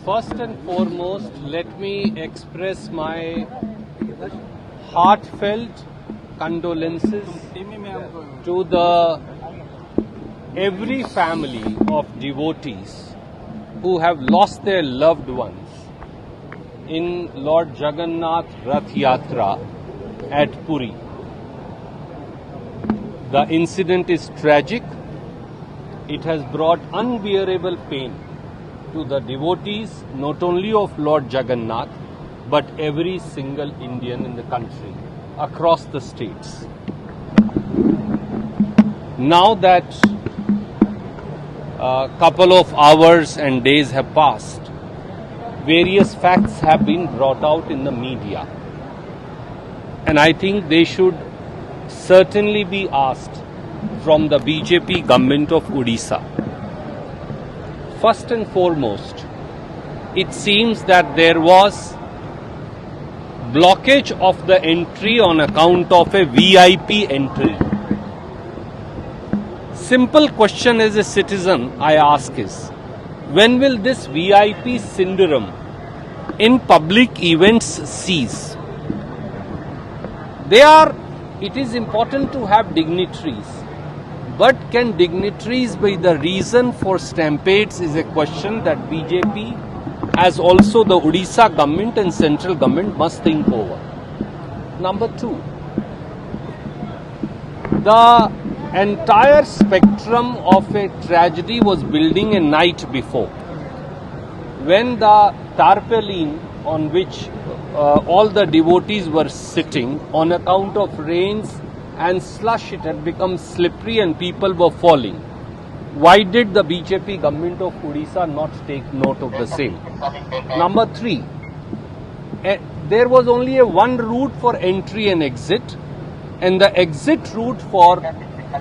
First and foremost, let me express my heartfelt condolences to every family of devotees who have lost their loved ones in Lord Jagannath Rath Yatra at Puri. The incident is tragic. It has brought unbearable pain to the devotees not only of Lord Jagannath but every single Indian in the country across the states. Now that a couple of hours and days have passed, various facts have been brought out in the media, and I think they should certainly be asked from the BJP government of Odisha. First and foremost, it seems that there was blockage of the entry on account of a VIP entry. Simple question as a citizen I ask is, when will this VIP syndrome in public events cease? It is important to have dignitaries, but can dignitaries be the reason for stampedes is a question that BJP as also the Odisha government and central government must think over. Number two, the entire spectrum of a tragedy was building a night before, when the tarpaulin on which all the devotees were sitting, on account of rains and slush, it had become slippery and people were falling. Why did the BJP government of Odisha not take note of the same? Number three, there was only one route for entry and exit, and the exit route for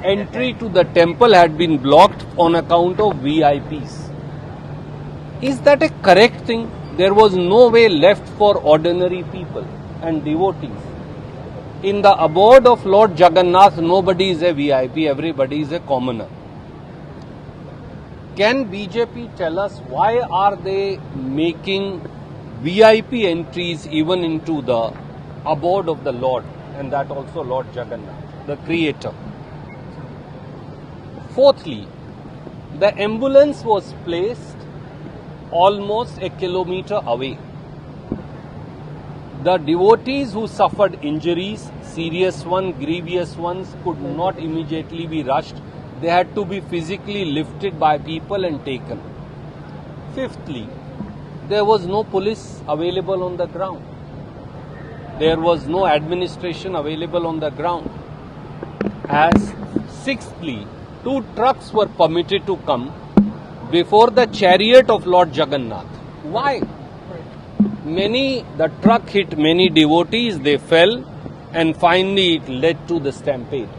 entry to the temple had been blocked on account of VIPs. Is that a correct thing? There was no way left for ordinary people and devotees. In the abode of Lord Jagannath, nobody is a VIP, everybody is a commoner. Can BJP tell us why are they making VIP entries even into the abode of the Lord, and that also Lord Jagannath, the Creator? Fourthly, the ambulance was placed almost a kilometer away. The devotees who suffered injuries, serious ones, grievous ones, could not immediately be rushed. They had to be physically lifted by people and taken. Fifthly, there was no police available on the ground. There was no administration available on the ground. As sixthly, 2 trucks were permitted to come before the chariot of Lord Jagannath. Why? The truck hit many devotees, they fell, and finally it led to the stampede.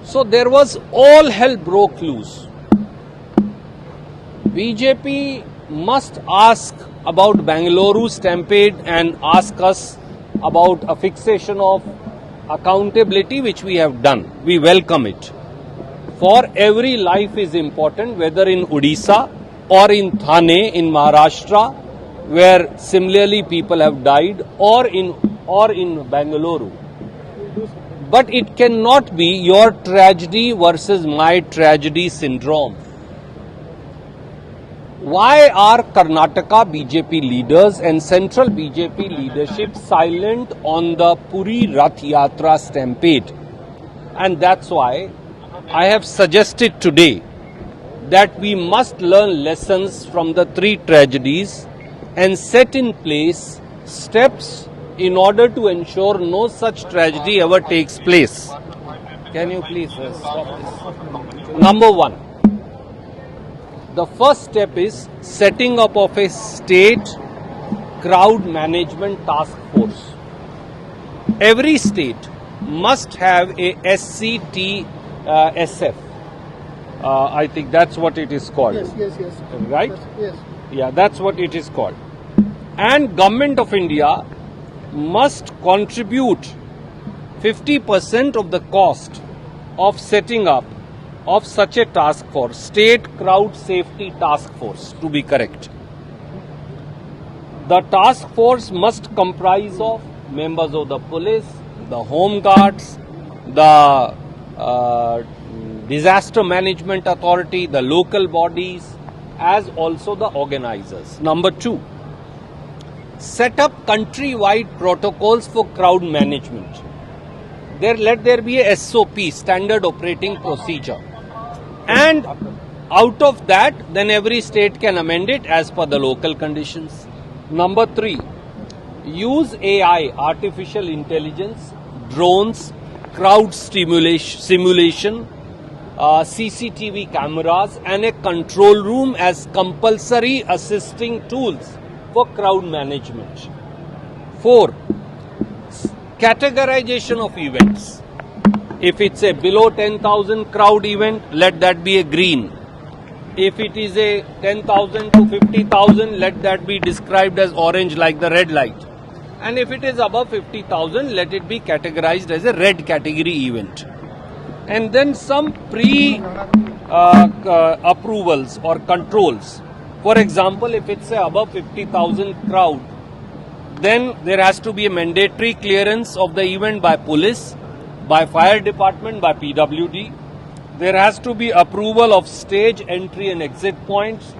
So there was all hell broke loose. BJP must ask about Bengaluru stampede and ask us about a fixation of accountability, which we have done. We welcome it. For every life is important, whether in Odisha or in Thane in Maharashtra, where similarly people have died, or in Bengaluru. But it cannot be your tragedy versus my tragedy syndrome. Why are Karnataka BJP leaders and central BJP leadership silent on the Puri Rath Yatra stampede? And that's why I have suggested today that we must learn lessons from the 3 tragedies and set in place steps in order to ensure no such tragedy ever takes place. Can you please stop this? Number 1, the first step is setting up of a state crowd management task force. Every state must have a SCTSF. I think that's what it is called. Yes. Right? Yes. Yeah, that's what it is called. And Government of India must contribute 50% of the cost of setting up of such a task force, State Crowd Safety Task Force, to be correct. The task force must comprise of members of the police, the home guards, the disaster management authority, the local bodies, as also the organizers. Number 2, set up country-wide protocols for crowd management. Let there be a SOP, standard operating procedure. And out of that, then every state can amend it as per the local conditions. Number 3, use AI, artificial intelligence, drones, crowd simulation, CCTV cameras and a control room as compulsory assisting tools for crowd management. 4, categorization of events. If it's a below 10,000 crowd event, let that be a green. If it is a 10,000 to 50,000, let that be described as orange like the red light. And if it is above 50,000, let it be categorized as a red category event. And then some pre-approvals or controls. For example, if it's a above 50,000 crowd, then there has to be a mandatory clearance of the event by police, by fire department, by PWD. There has to be approval of stage entry and exit points.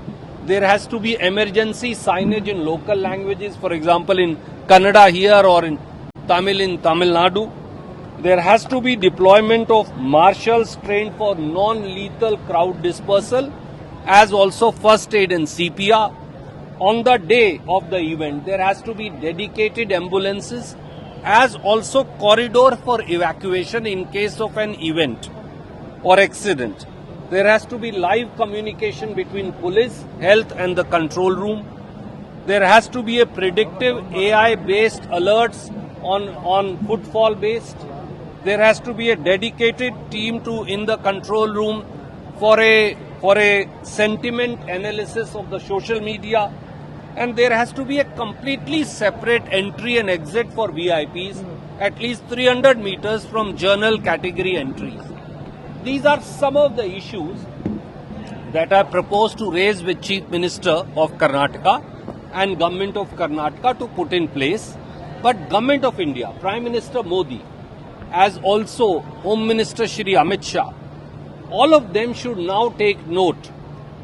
There has to be emergency signage in local languages, for example in Kannada here or in Tamil Nadu. There has to be deployment of marshals trained for non-lethal crowd dispersal, as also first aid and CPR. On the day of the event, there has to be dedicated ambulances, as also corridor for evacuation in case of an event or accident. There has to be live communication between police, health and the control room. There has to be a predictive AI-based alerts on footfall based. There has to be a dedicated team in the control room for a sentiment analysis of the social media. And there has to be a completely separate entry and exit for VIPs, at least 300 meters from journal category entries. These are some of the issues that I propose to raise with Chief Minister of Karnataka and Government of Karnataka to put in place. But Government of India, Prime Minister Modi, as also Home Minister Shri Amit Shah, all of them should now take note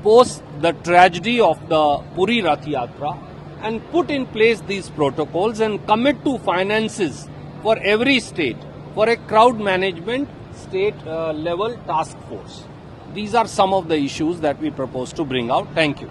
post the tragedy of the Puri Rath Yatra and put in place these protocols and commit to finances for every state for a crowd management state level task force. These are some of the issues that we propose to bring out. Thank you.